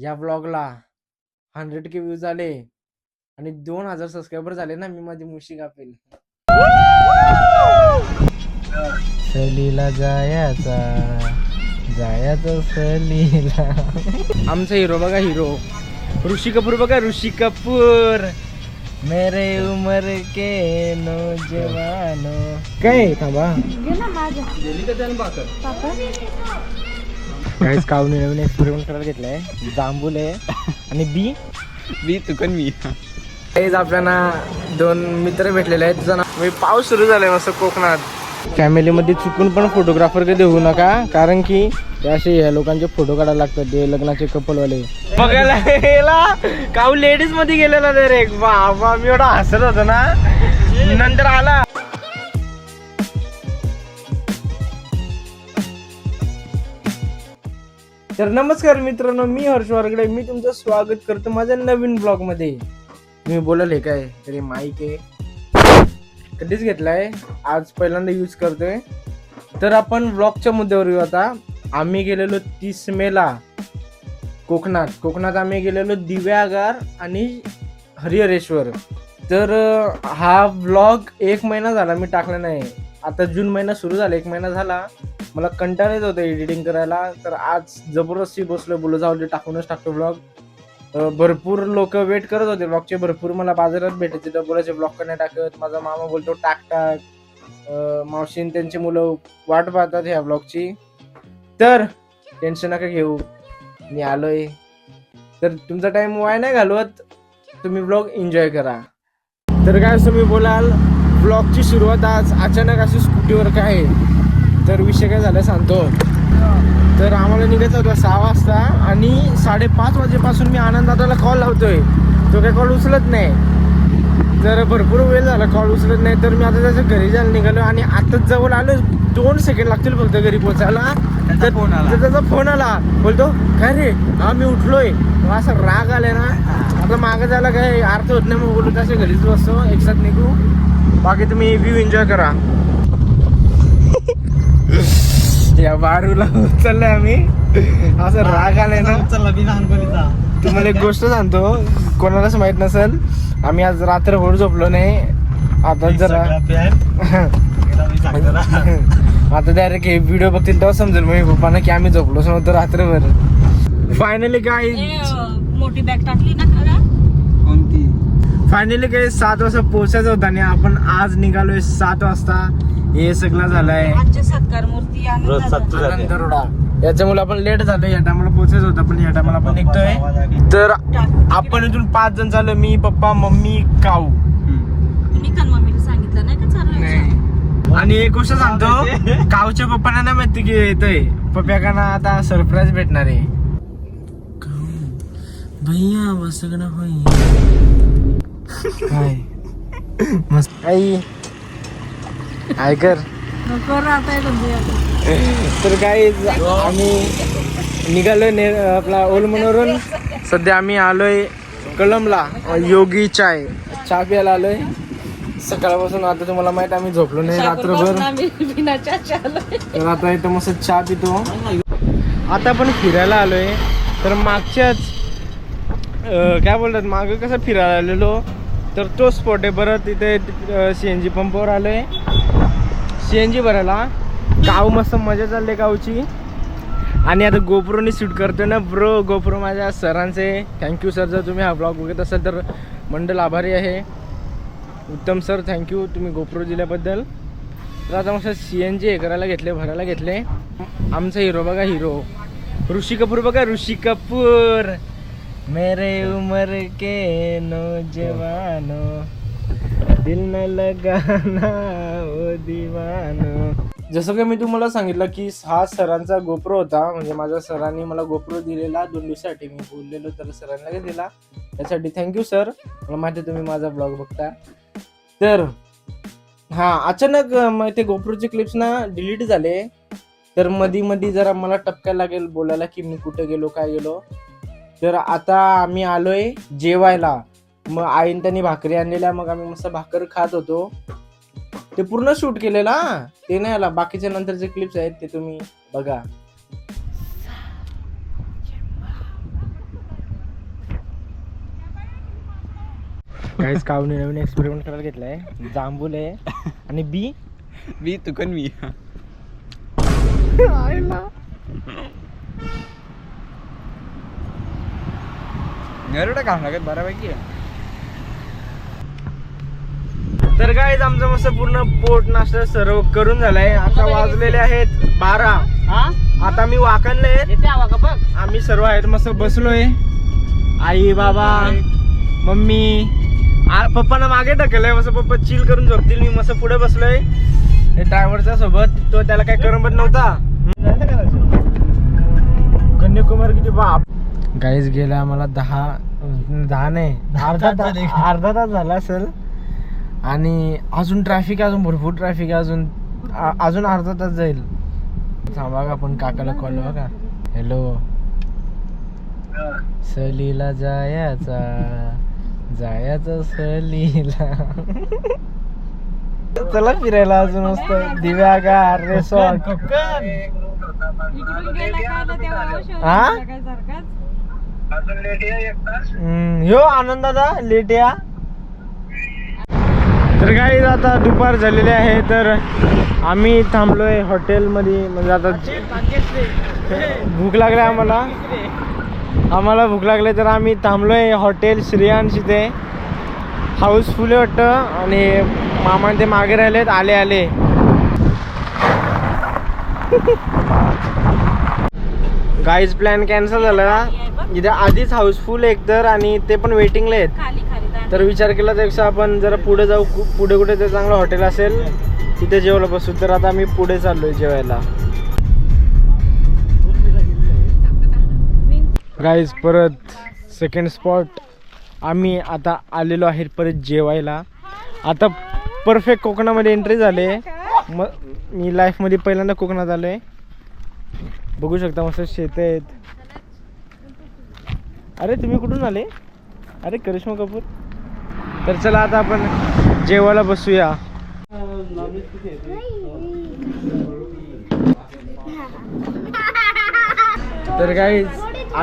या ब्लॉगला 100K views आले आणि 2000 सबस्क्रायबर झाले ना, मी माझी मुशी कापेल. सहलीला जायचा सहलीला. आमचा हिरो बघा, हिरो ऋषी कपूर बघा, ऋषी कपूर. मेरे उमर के नौजवानो. काय थांबा काहीच काव नवीन एक्सपेरिमेंट करायला घेतलाय. जांभूल आहे आणि बी तुकन मी. काहीच आपल्याला 2 मित्र भेटलेले आहेत. तुझं नाव पाऊस सुरू झालाय मस्त कोकणात. फॅमिलीमध्ये चुकून पण फोटोग्राफर कधी होऊ नका, कारण की असे या लोकांचे फोटो काढायला लागतात, ते लग्नाचे कपलवाले. बघायला काऊ लेडीज मध्ये गेलेला रे बाबा, मी एवढा हसत होतो ना. नंतर आला तर नमस्कार मित्रांनो, मी हर्ष वारगडे. मी तुमचं स्वागत करतो माझ्या नवीन ब्लॉग मध्ये. मी बोलाल हे काय तरी माईक आहे, कधीच घेतलाय, आज पहिल्यांदा यूज करतोय. तर आपण ब्लॉगच्या मुद्द्यावर येऊ आता. आम्ही गेलेलो 30 मेला कोकणात आम्ही गेलेलो दिव्यागार आणि हरिहरेश्वर. तर हा ब्लॉग 1 महिना झाला मी टाकला नाही. आता जून महिना सुरू झाला, 1 महिना झाला. मला कंटाळा येत होतं एडिटिंग करायला, तर आज जबरदस्ती बसलो, बोलू जाऊ दे टाकूनच टाकतो ब्लॉग. भरपूर लोक वेट करत होते ब्लॉगचे, भरपूर मला बाजारात भेटायचे, तर बोलायचे ब्लॉग का नाही टाकत. माझा मामा बोलतो टाक. मावशीन त्यांची मुलं वाट पाहतात ह्या ब्लॉगची. तर टेन्शन नका घेऊ, मी आलोय. तर तुमचा टाइम वाया नाही घालवत, तुम्ही ब्लॉग एन्जॉय करा. तर काय तुम्ही बोलाल, ब्लॉगची सुरुवात आज अचानक अशी स्कूटीवर काय. तर विषय काय झाला सांगतो. तर आम्हाला निघायचं होतं 6 वाजता आणि 5:30 वाजेपासून मी आनंद दादाला कॉल लावतोय, तो काय कॉल उचलत नाही. तर भरपूर वेळ झाला कॉल उचलत नाही. तर मी आता त्याच्या घरी जायला निघालो आणि आताच जवळ आलो, 2 सेकंड लागतील फक्त घरी पोहोचायला. तर त्याचा फोन आला, बोलतो काय रे, हा मी उठलोय. असा राग आलाय ना, आता मागं जायला काय अर्थ होत नाही. मग बोलतो त्याच्या घरीच बसतो, एकसाथ निघू. बाकी तुम्ही व्ह्यू एन्जॉय करा. या बारूला उचललंय आम्ही, असं राग आलाय ना. तुम्हाला एक गोष्ट सांगतो, कोणालाच माहित नसेल, आम्ही आज रात्रभर झोपलो नाही. आता जरा आता डायरेक्ट हे व्हिडिओ बघतील तेव्हा समजेल मम्मी पप्पांना की आम्ही झोपलोच नव्हतो रात्रभर. फायनली काय मोठी बॅग टाकली ना, फायनली काय 7 वाजता पोहोचायचं होतं आणि आपण आज निघालोय 7 वाजता. हे सगळं झालंय सत्कार मूर्ती आनंद रोडा. याच्यामुळे आपण लेट झालो, या टायमाला पोहोचायचं होतं पण या टायमाला आपण निघतोय. तर आपण इथून 5 जण झालो, मी पप्पा मम्मी काऊ. मम्मीला सांगितलं नाही का चालू. आणि एक गोष्ट सांगतो, काऊच्या पप्पांना नाही माहिती की येतोय. पप्प्याकांना आता सरप्राईज भेटणार आहे. भैया बस काय मस्त आई ऐकर. तर काही आम्ही निघालोय आपला ओलमनवरून. सध्या आम्ही आलोय कळंबला, योगी चाय प्यायला आलोय सकाळपासून. आता तुम्हाला माहित आम्ही झोपलो नाही रात्रभर, तर आता इथं मस्त चहा पितो. आता आपण फिरायला आलोय. तर मागच्याच काय बोलतात, मागं कसं फिरायला आलेलो, तर तो स्पॉट आहे. परत तिथे CNG पंपावर आलोय CNG भरायला. गाव मस्त मजा चालली गावची. आणि आता गोप्रोनी शूट करतोय ना ब्रो. गोप्रो माझ्या सरांचे, थँक्यू सर. जर तुम्ही हा ब्लॉग बघत असाल तर मंडल आभारी आहे. उत्तम सर, थँक्यू तुम्ही गोप्रो दिल्याबद्दल. तर आता मस्त CNG हे करायला घेतले, भरायला घेतले. आमचा हिरो बघा, हिरो ऋषी कपूर बघा, ऋषी कपूर. मेरे उमर के नौजवानो, दिल न लगाना ओ दीवानो. जसं की मी तुम्हाला सांगितलं की हा सरांचा गोप्रो होता, म्हणजे माझ्या सरांनी मला गोप्रो दिलेला 2 दिवसासाठी. मी बोललेलो तर सरांना दिला, त्यासाठी थँक्यू सर. मला माहिती तुम्ही माझा ब्लॉग बघता. तर हा अचानक ते गोप्रोचे क्लिप्स ना डिलीट झाले. तर मध्ये जरा मला टपकायला लागेल बोलायला की मी कुठे गेलो काय गेलो. तर आता आम्ही आलोय जेवायला. मग आईन त्यांनी भाकरी आणलेल्या, मग आम्ही मस्त भाकर खात होतो. ते पूर्ण शूट केलेला, ते नाही आला. बाकीचे नंतरचे क्लिप्स आहेत ते तुम्ही बघा. काहीच कावणी नवीन एक्सपेरिमेंट करायला घेतलाय. जांभूल आहे आणि बी मी तुकन मी एवढं काम लागत बऱ्यापैकी आहे. तर गाईज आमचं मस्त पूर्ण पोट नाश्ता सर्व करून झालाय. आता वाजलेले आहेत 12. आता मी वाकणले. आम्ही सर्व आहेत मस्त बसलोय. आई बाबा मम्मी पप्पांना मागे टाकलंय. मस्त पप्पा चिल करून झोपतील. मी मस्त पुढे बसलोय ड्रायव्हरच्या सोबत. तो त्याला काही करमत नव्हता. कन्याकुमारी किती बाप. गाईज गेला आम्हाला 10 नाही अर्धा तास झाला असेल. आणि अजून ट्रॅफिक, अजून भरपूर ट्रॅफिक आहे. अजून अर्धा तास जाईल. थांबा का आपण काकाला कॉल बघा. हॅलो सहलीला जायचं सहलीला. चला फिरायला अजून मस्त दिव्यागार रिसॉर्ट. हा ह्यो आनंद दादा लेट या. तर काही आता दुपार झालेली आहे. तर आम्ही थांबलोय हॉटेलमध्ये. म्हणजे आता भूक लागली आम्हाला भूक लागली. तर आम्ही थांबलोय हॉटेल श्रेयांश. इथे हाऊसफुल आहे वाटतं. आणि मामा ते मागे राहिलेत. आले गाईज प्लॅन कॅन्सल झाला. इथे आधीच हाऊसफुल एकतर आणि ते पण वेटिंगला आहेत. तर विचार केला त्यापेक्षा आपण जरा पुढे जाऊ. पुढे कुठे ते चांगलं हॉटेल असेल तिथे जेवायला बसू. तर आता आम्ही पुढे चाललोय जेवायला. गाईज परत सेकंड स्पॉट. आम्ही आता आलेलो आहे परत जेवायला. आता परफेक्ट कोकणामध्ये एंट्री झाले. मी लाईफमध्ये पहिल्यांदा कोकणात आलोय. बघू शकता मस्त शेत आहेत. अरे तुम्ही कुठून आले? अरे करिश्मा कपूर. तर चला आता आपण जेवायला बसूया. तर गाईज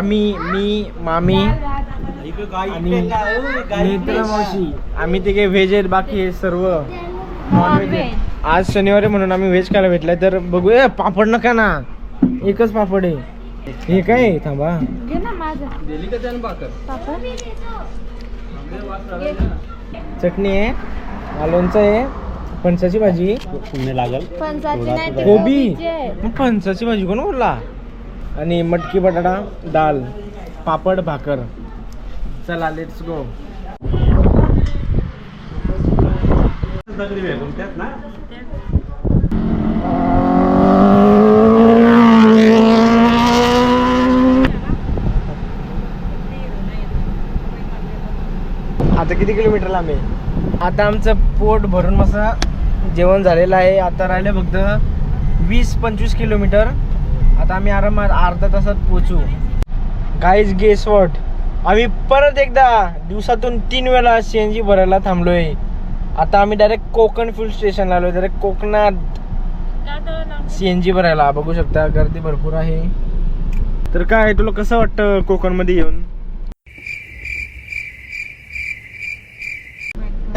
मी मामी आणि नेत्रा मावशी आम्ही तिघे व्हेज आहेत. बाकी हे सर्व नॉनव्हेज आहेत. आज शनिवार आहे म्हणून आम्ही व्हेज खायला भेटलाय. तर बघूया. पापड नका ना, एकच पापड आहे. हे काय थांबा चटणी आहे, लोणचं आहे, फणसाची भाजी लागल, कोबी. मग फणसाची भाजी कोण बोलला? आणि मटकी बटाटा डाल, पापड भाकर. चला लेट्स गो. आता किती किलोमीटर लांब आहे? आता आमचं पोट भरून मस्त जेवण झालेलं आहे. आता राहिले फक्त 20-25 किलोमीटर. आता आम्ही आरामात अर्धा तासात पोचू. गाईज गेस व्हॉट, आम्ही परत एकदा दिवसातून 3 वेळा CNG भरायला थांबलोय. आता आम्ही डायरेक्ट कोकण फ्युल स्टेशनला आलोय. डायरेक्ट कोकणात CNG भरायला. बघू शकता गर्दी भरपूर आहे. तर काय तुला कसं वाटतं कोकणमध्ये येऊन?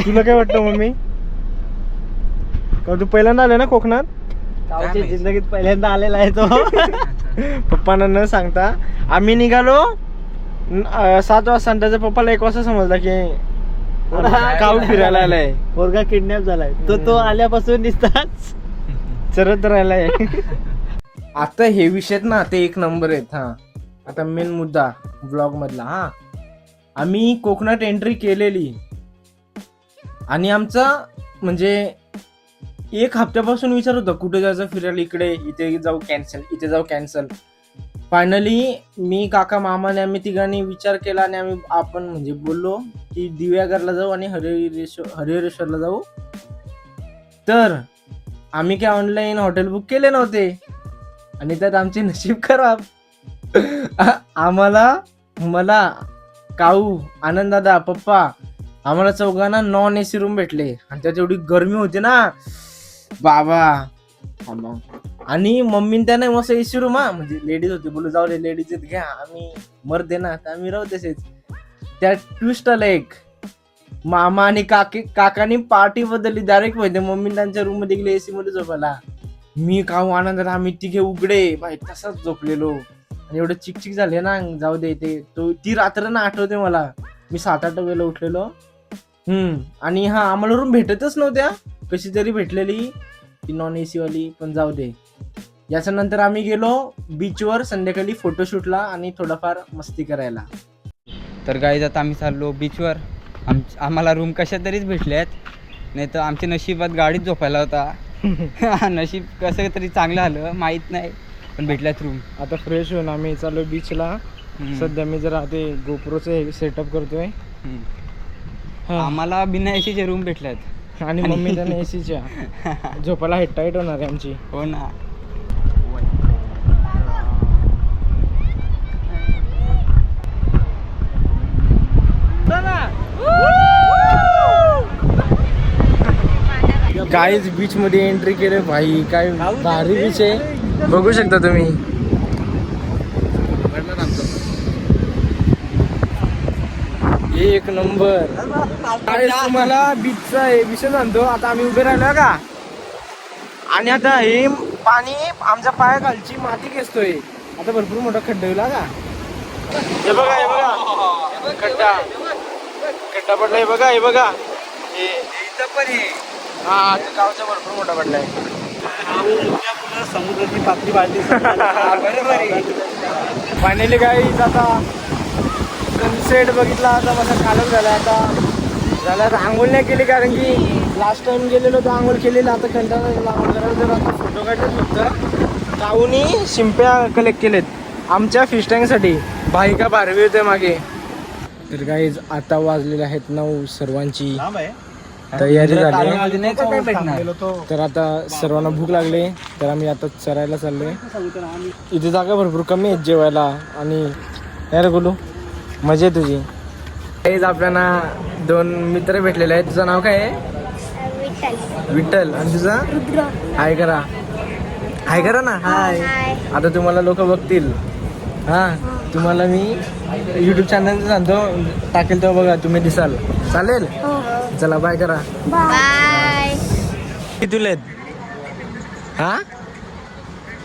तुला काय वाटतं मम्मी? का तू पहिल्यांदा आले ना कोकणात? गावची जिंदगीत पहिल्यांदा आलेला आहे तो. पप्पांना न सांगता आम्ही निघालो 7 वाजता. त्याच्या पप्पाला 1 वाजता समजला की काऊ फिरायला आलाय. पोरगा किडनॅप झालाय. तो आल्यापासून दिसताच चरत राहिलाय. आता हे विषय ना ते 1 नंबर आहेत. हा आता मेन मुद्दा ब्लॉग मधला. हा आम्ही कोकणात एंट्री केलेली आणि आमचा म्हणजे 1 हप्त्यापासून विचार होता कुठे जायचं फिरायला. इथे जाऊ कॅन्सल. फायनली मी काका मामाने आम्ही तिघांनी विचार केला आणि आपण म्हणजे बोललो की दिव्यागरला जाऊ आणि हरिहरेश्वरला जाऊ. तर आम्ही काय ऑनलाईन हॉटेल बुक केले नव्हते आणि त्यात आमचे नशीब खराब. मला काऊ, आनंददादा, पप्पा आम्हाला चौघांना नॉन AC रूम भेटले. आणि त्यात एवढी गरमी होती ना बाबा. आणि मम्मीने त्याने मस्त AC रूम. म्हणजे लेडीज होती. बोलू जाऊ दे लेडीज घ्या, आम्ही मर्द आहे ना तर आम्ही राहू तसेच. त्या ट्विस्ट आला एक मामा आणि काकानी पार्टी बदलली डायरेक्ट माहिती मम्मी त्यांच्या रूम मध्ये गेले एसी मध्ये झोपायला. मी काहू आनंदात आम्ही तिघे उघडे बाई तसाच झोपलेलो आणि एवढं चिकचिक झाले ना. जाऊ दे ती रात्र ना आठवते मला. मी 7-8 वेळेला उठलेलो. आणि हा आम्हाला रूम भेटतच नव्हत्या. कशी तरी भेटलेली ती नॉन एसी वाली, पण जाऊ दे. याच्या नंतर आम्ही गेलो बीचवर संध्याकाळी फोटोशूटला आणि थोडाफार मस्ती करायला. तर गाईज आता आम्ही चाललो बीचवर. आम्हाला रूम कशा तरीच भेटल्यात, नाही तर आमच्या नशिबात गाडीत झोपायला होता. नशीब कसं तरी चांगलं आलं माहीत नाही, पण भेटल्यात रूम. आता फ्रेश होऊन आम्ही चाललो बीचला. सध्या मी जरा ते गोप्रोचं सेटअप करतोय. आम्हाला बिना एसीचे रूम भेटल्यात आणि मम्मी त्याने एसीच्या झोपायला हेड टाईट होणार आहे आमची. हो ना. गाईज बीच मध्ये एंट्री केले भाई. काय भारी बीच आहे, बघू शकता तुम्ही. एक नंबर. काय तुम्हाला बीचचा विषय सांगतो. आता आम्ही उभे राहिलो का, आणि आता हे पाणी आमच्या पायाखालची माती खेचतोय. आता भरपूर मोठा खड्डा होईल का. हे बघा हे बघा खड्डा पडलाय. हे बघा हे बघा हा गावचा भरपूर मोठा पडलाय. समुद्राची पातळी वाढली. फायनली गाईज आता सनसेट बघितला. आता माझा कालच झाला. आता आंघोळ नाही केली, कारण की लास्ट टाइम गेलेलो तर आंघोळ केलेलं. आता कंटाळा आंघोळ करायला. जर आता फोटो काढले फक्त काऊनी शिंप्या कलेक्ट केलेत आमच्या फिश टँकसाठी. भाई का बारवी होते मागे. तर गाईज आता वाजलेले आहेत 9. सर्वांची तयारी झाली. तर आता सर्वांना भूक लागली, तर आम्ही आता चरायला चाललोय. इथे जागा भरपूर कमी आहेत जेवायला. आणि यार बोलू मजा आहे तुझी. काहीच आपल्याला 2 मित्र भेटलेले आहेत. तुझं नाव काय आहे? विठ्ठल. आणि तुझा? हाय करा. हाय करा ना. हाय. आता तुम्हाला लोक बघतील. हा तुम्हाला मी यूट्यूब चॅनल सांगतो टाकेल तेव्हा बघा तुम्ही दिसाल. चालेल. चला बाय करा. बाय. किती आहेत? हा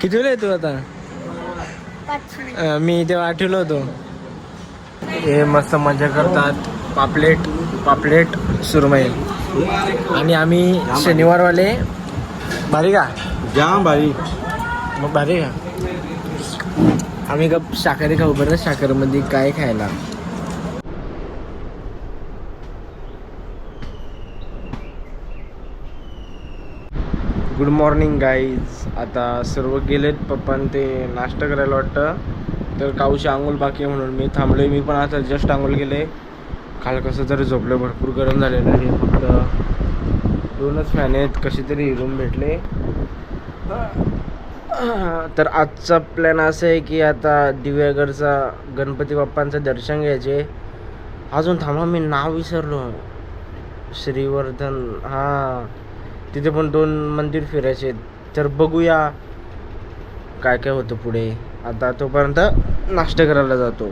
किती आहे तू आता? मी तेव्हा 8वीला होतो. हे मस्त मजा करतात. पापलेट सुरमई. आणि आम्ही शनिवारवाले. भारी का? जाम भारी. मग भारी का? आम्ही का शाकाहारी खाऊ. बरं शाकाहारीमध्ये काय खायला? Good morning guys. आता सर्व गेलेत. पप्पान ते नाश्ता करायला वाटतं. तर काऊची आंघोळ बाकी आहे म्हणून मी थांबलोय. मी पण आता जस्ट आंघोळ केले. काल कसं तरी झोपलं. भरपूर गरम झालेलं आहे. फक्त 2च फॅन आहेत. कशी तरी रूम भेटले. तर आजचा प्लॅन असं आहे की आता दिव्यागडचा गणपती बाप्पांचं दर्शन घ्यायचे. अजून थांबा मी नाव विसरलो. श्रीवर्धन. हां तिथे पण 2 मंदिर फिरायचे. तर बघूया काय काय होतं पुढे. आता तोपर्यंत नाश्ता करायला जातो.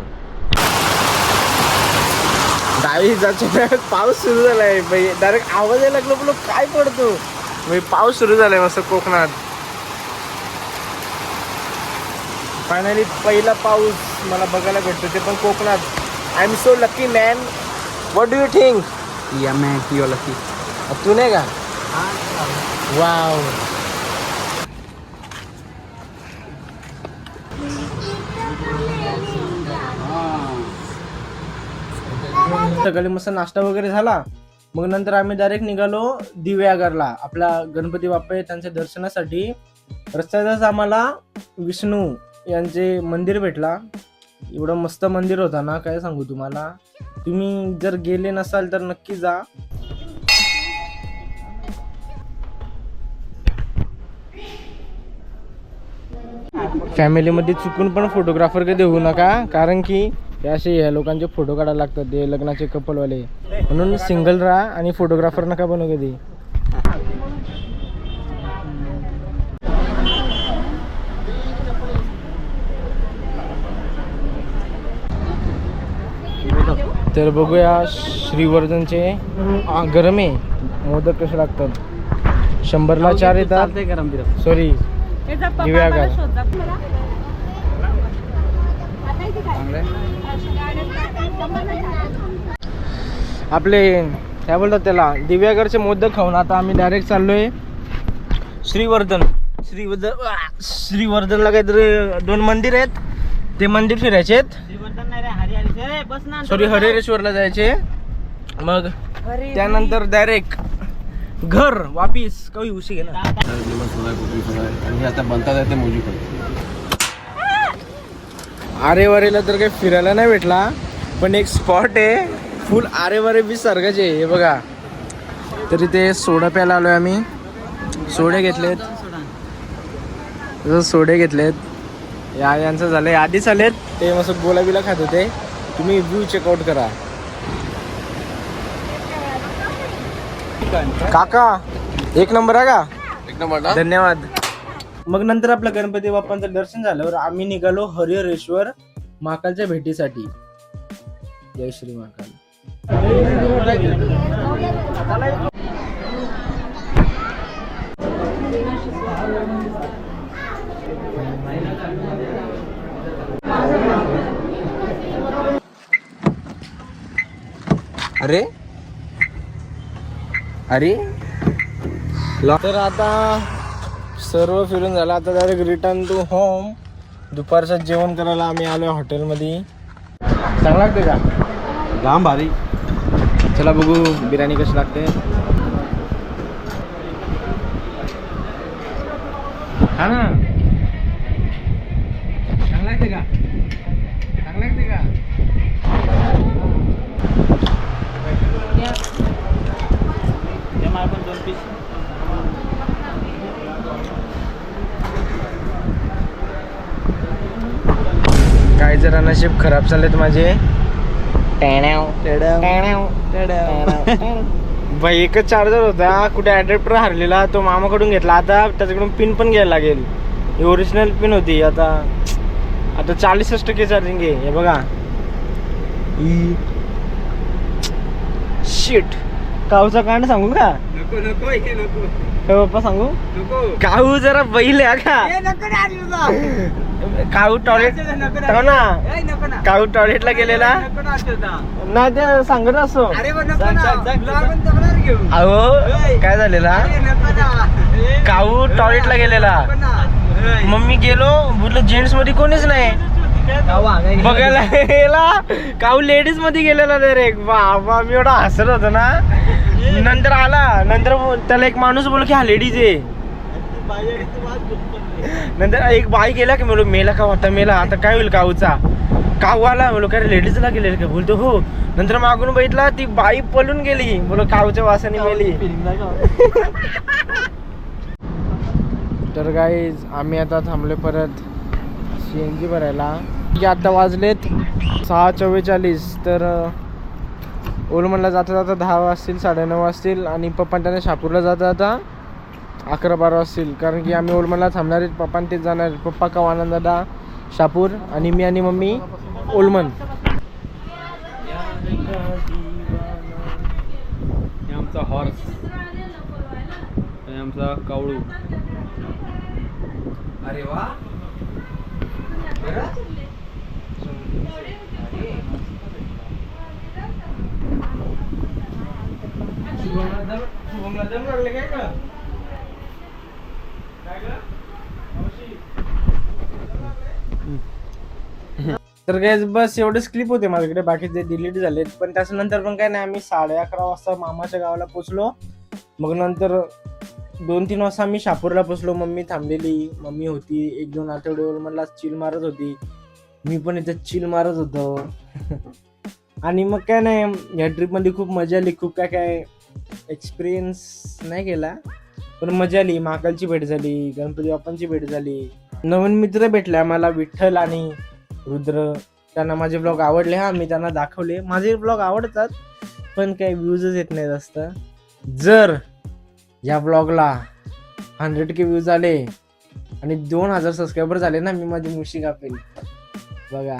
डावी जायच्या पाऊस सुरू झालाय बाई. डायरेक्ट आवाज यायला लागलो. बोलो काय पडतो बाई. पाऊस सुरू झालाय मस्त कोकणात. फायनली पहिला पाऊस मला बघायला भेटतो, ते पण कोकणात. I am so lucky man. What do you think? या मॅन यू लकी. तू नाही का? वाव. सकाळी मस्त नाश्ता वगैरे झाला. मग नंतर आम्ही डायरेक्ट निघालो दिव्यागरला. आपला गणपती बाप्पा आहे त्यांच्या दर्शनासाठी. रस्त्यातच आम्हाला विष्णू यांचे मंदिर भेटला. एवढं मस्त मंदिर होता ना, काय सांगू तुम्हाला. तुम्ही जर गेले नसाल तर नक्की जा. फॅमिलीमध्ये चुकून पण फोटोग्राफर कधी होऊ नका, कारण की असे या लोकांचे फोटो काढायला लागतात. ते लग्नाचे कपलवाले. म्हणून सिंगल राहा आणि फोटोग्राफर नका बनू कधी. तर बघूया श्रीवर्धनचे गरम आहे मोदक कसे लागतात. 100ला 4 येतात. सॉरी दिव्यागार. आपले काय बोलतात त्याला दिव्यागरचे मोदक खाऊन आता आम्ही डायरेक्ट चाललोय श्रीवर्धनला काहीतरी 2 मंदिर आहेत ते मंदिर फिरायचे आहेत. सॉरी हरिहरेश्वरला जायचे. मग त्यानंतर डायरेक्ट घर वापिस कवी उशी घे ना. आणि आता बनतात आहे ते मोजी पण. आरेवारेला तर काही फिरायला नाही भेटला पण एक स्पॉट आहे फुल आरेवारे बी सारखाच आहे. हे बघा तरी ते सोडा प्यायला आलोय आम्ही. सोडे घेतलेत यांचं झालंय. आधीच आलेत ते मस्त गोलाबिला खात होते. तुम्ही व्ह्यू चेकआउट करा. काका 1 नंबर आहे का? 1 नंबर. धन्यवाद. मग नंतर आपलं गणपती बाप्पांचं दर्शन झाल्यावर आम्ही निघालो हरिहरेश्वर महाकालच्या भेटीसाठी. जय श्री महाकाल. अरे तर आता सर्व फिरून झालं. आता डायरेक्ट रिटर्न टू होम. दुपारचं जेवण करायला आम्ही आलोय हॉटेलमध्ये. चांगलं लागते का? जाम भारी. चला बघू बिर्याणी कशी लागते. हा ना चांगलं लागते का? काय जरा नशीब खराब चाललेत माझे. भाई एकच चार्जर होता. कुठे अडॅप्टर हरलेला तो मामाकडून घेतला. आता त्याच्याकडून पिन पण घ्यायला लागेल. ही ओरिजिनल पिन होती. आता 40% चार्जिंग आहे. हे बघा शिट. काऊचा कांड सांगू का? पप्पा सांगू? काऊ जरा बैल आहे का? काऊ टॉयलेट ना. काऊ टॉयलेटला गेलेला नाही ते सांगत असो. अहो काय झालेला काऊ टॉयलेटला गेलेला. मग मी गेलो म्हटलं जेंट्स मध्ये कोणीच नाही बघायला गेला. काऊ लेडीज मध्ये गेलेला डायरेक्ट. बाबा मी एवढा हसत होतो ना. नंतर आला. नंतर त्याला एक माणूस बोल की हा लेडीज आहे. नंतर एक बाई गेला की म्हणलो मेला का होता मेला आता काय होईल काऊचा. काऊ आला म्हणलो काय लेडीजला गेले का? बोलतो हो. नंतर मागून बघितला ती बाई पळून गेली. बोलो काऊच्या वासाने मेली. तर गाईज आम्ही आता थांबले परत CNG भरायला. की आता वाजलेत 6:44. तर ओलमनला जाता जाता 10 वाजतील 9:30 वाजतील. आणि पप्पा त्याने शापूरला जाता जाता 11-12 वाजतील. कारण की आम्ही ओलमनला थांबणार आहेत. पप्पा तेच जाणार. पप्पा का आनंदादा शापूर आणि मी आणि मम्मी ओलमन. हे आमचा हॉर्स. हे आमचा कावळू. अरे वा. तर काय बस एवढेच क्लिप होते माझ्याकडे. बाकीचे डिलीट झालेत. पण त्याच्यानंतर पण काय नाही. आम्ही 11:30 वाजता मामाच्या गावाला पोचलो. मग नंतर 2-3 वाजता आम्ही शापूरला पोचलो. मम्मी थांबलेली. मम्मी होती 1-2 आठवडे मला चिल मारत होती. मी पण इथे चिल मारत होतो. आणि मग काय नाही या ट्रिपमध्ये खूप मजा आली. खूप काय एक्सपिरियन्स नाही केला पण मजा आली. महाकालची भेट झाली. गणपती बाप्पांची भेट झाली. नवीन मित्र भेटले आम्हाला विठ्ठल आणि रुद्र. त्यांना माझे ब्लॉग आवडले. हा मी त्यांना दाखवले. माझे ब्लॉग आवडतात पण काही व्ह्यूजच येत नाही जास्त. जर या ब्लॉगला 100K व्ह्यूज आले आणि 2000 सबस्क्रायबर झाले ना मी माझी मुशी कापेल. बघा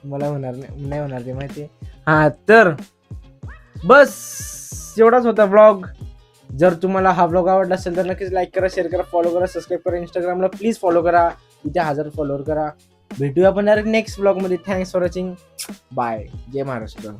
मला होणार नाही होणार ते माहिती. हा तर बस एवढाच होता ब्लॉग. जर तुम्हाला हा ब्लॉग आवडला असेल तर नक्कीच लाईक करा, शेअर करा, फॉलो करा, सबस्क्राईब करा. इंस्टाग्रामला प्लीज फॉलो करा, इथे 1000 फॉलोअर करा. भेटूया आपण डायरेक्ट नेक्स्ट ब्लॉग मध्ये. Thanks for watching. बाय. जय महाराष्ट्र.